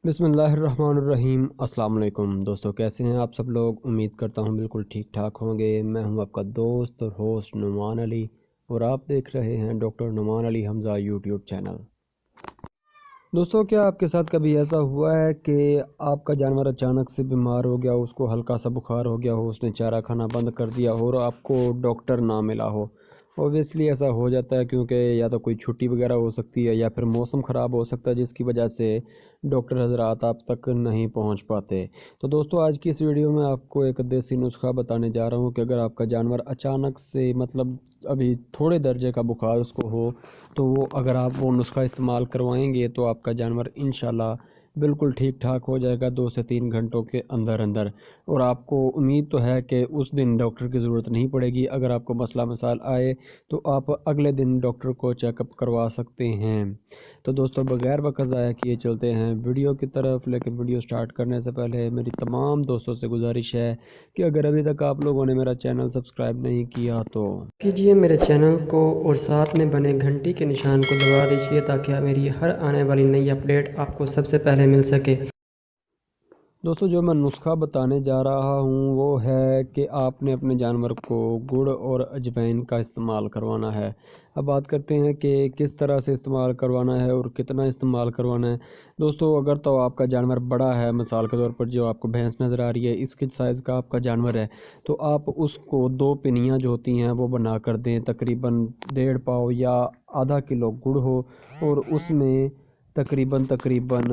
بسم اللہ الرحمن الرحیم۔ السلام علیکم دوستو، کیسے ہیں آپ سب لوگ؟ امید کرتا ہوں بالکل ٹھیک ٹھاک ہوں گے۔ میں ہوں آپ کا دوست اور ہوسٹ نعمان علی، اور آپ دیکھ رہے ہیں ڈاکٹر نعمان علی حمزہ یوٹیوب چینل۔ دوستو، کیا آپ کے ساتھ کبھی ایسا ہوا ہے کہ آپ کا جانور اچانک سے بیمار ہو گیا، اس کو ہلکا سا بخار ہو گیا ہو، اس نے چارہ کھانا بند کر دیا ہو اور آپ کو ڈاکٹر نہ ملا ہو؟ اوبویسلی ایسا ہو جاتا ہے، کیونکہ یا تو کوئی چھٹی وغیرہ ہو سکتی ہے یا پھر موسم خراب ہو سکتا ہے، جس کی وجہ سے ڈاکٹر حضرات آپ تک نہیں پہنچ پاتے۔ تو دوستو، آج کی اس ویڈیو میں آپ کو ایک دیسی نسخہ بتانے جا رہا ہوں کہ اگر آپ کا جانور اچانک سے ابھی تھوڑے درجے کا بخار اس کو ہو، تو اگر آپ وہ نسخہ استعمال کروائیں گے تو آپ کا جانور انشاءاللہ بالکل ٹھیک ٹھاک ہو جائے گا 2 سے 3 گھنٹوں کے اندر اندر، اور آپ کو امید تو ہے کہ اس دن ڈاکٹر کی ضرورت نہیں پڑے گی۔ اگر آپ کو مسئلہ مسائل آئے تو آپ اگلے دن ڈاکٹر کو چیک اپ کروا سکتے ہیں۔ تو دوستو، بغیر وقت ضائع کیے چلتے ہیں ویڈیو کی طرف، لیکن ویڈیو سٹارٹ کرنے سے پہلے میری تمام دوستوں سے گزارش ہے کہ اگر ابھی تک آپ لوگوں نے میرا چینل سبسکرائب نہیں کیا تو کیجئے میرے چینل کو اور ساتھ میں بنے گھنٹی کے نشان کو دبا دیجئے تاکہ میری ہر آنے والی نئی اپڈیٹ آپ کو سب سے پہلے مل سکے۔ دوستو، جو میں نسخہ بتانے جا رہا ہوں وہ ہے کہ آپ نے اپنے جانور کو گڑ اور اجوائن کا استعمال کروانا ہے۔ اب بات کرتے ہیں کہ کس طرح سے استعمال کروانا ہے اور کتنا استعمال کروانا ہے۔ دوستو، اگر تو آپ کا جانور بڑا ہے، مثال کے طور پر جو آپ کو بھینس نظر آ رہی ہے، اس کے سائز کا آپ کا جانور ہے، تو آپ اس کو 2 پنیاں جو ہوتی ہیں وہ بنا کر دیں، تقریباً 1.5 پاؤ یا آدھا کلو گڑ ہو، اور اس میں تقریباً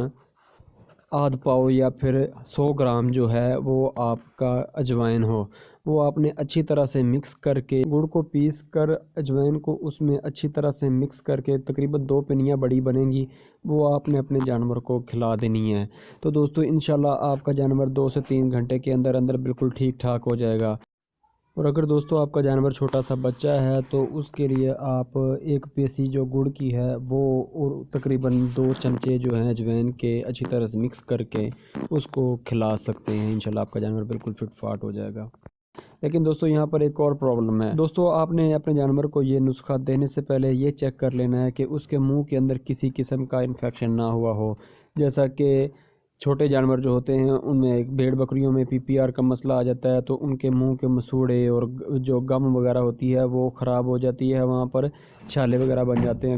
آدھ پاؤ یا پھر 100 گرام جو ہے وہ آپ کا اجوائن ہو۔ وہ آپ نے اچھی طرح سے مکس کر کے گڑ کو پیس کر اجوائن کو اس میں اچھی طرح سے مکس کر کے تقریباً 2 پنیاں بڑی بنیں گی، وہ آپ نے اپنے جانور کو کھلا دینی ہے۔ تو دوستو، انشاءاللہ آپ کا جانور 2 سے 3 گھنٹے کے اندر اندر بالکل ٹھیک ٹھاک ہو جائے گا۔ اور اگر دوستو آپ کا جانور چھوٹا سا بچہ ہے تو اس کے لیے آپ 1 پیسی جو گڑ کی ہے وہ اور تقریباً 2 چمچے جو ہیں اجوائن کے اچھی طرح سے مکس کر کے اس کو کھلا سکتے ہیں۔ انشاءاللہ آپ کا جانور بالکل فٹ فاٹ ہو جائے گا۔ لیکن دوستو، یہاں پر ایک اور پرابلم ہے۔ دوستو، آپ نے اپنے جانور کو یہ نسخہ دینے سے پہلے یہ چیک کر لینا ہے کہ اس کے منہ کے اندر کسی قسم کا انفیکشن نہ ہوا ہو، جیسا کہ چھوٹے جانور جو ہوتے ہیں ان میں بھیڑ بکریوں میں PPR کا مسئلہ آ جاتا ہے، تو ان کے منہ کے مسوڑے اور جو گم وغیرہ ہوتی ہے وہ خراب ہو جاتی ہے، وہاں پر چھالے وغیرہ بن جاتے ہیں۔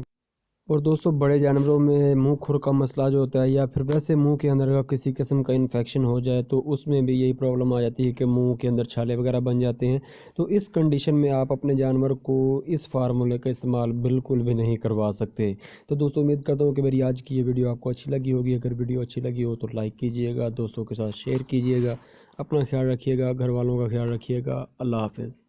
اور دوستو، بڑے جانوروں میں منہ کھر کا مسئلہ جو ہوتا ہے، یا پھر ویسے منہ کے اندر کسی قسم کا انفیکشن ہو جائے تو اس میں بھی یہی پرابلم آ جاتی ہے کہ منہ کے اندر چھالے وغیرہ بن جاتے ہیں۔ تو اس کنڈیشن میں آپ اپنے جانور کو اس فارمولے کا استعمال بالکل بھی نہیں کروا سکتے۔ تو دوستو، امید کرتا ہوں کہ میری آج کی یہ ویڈیو آپ کو اچھی لگی ہوگی۔ اگر ویڈیو اچھی لگی ہو تو لائک کیجئے گا، دوستوں کے ساتھ شیئر کیجئے گا، اپنا خیال رکھیے گا، گھر والوں کا خیال رکھیے گا۔ اللہ حافظ۔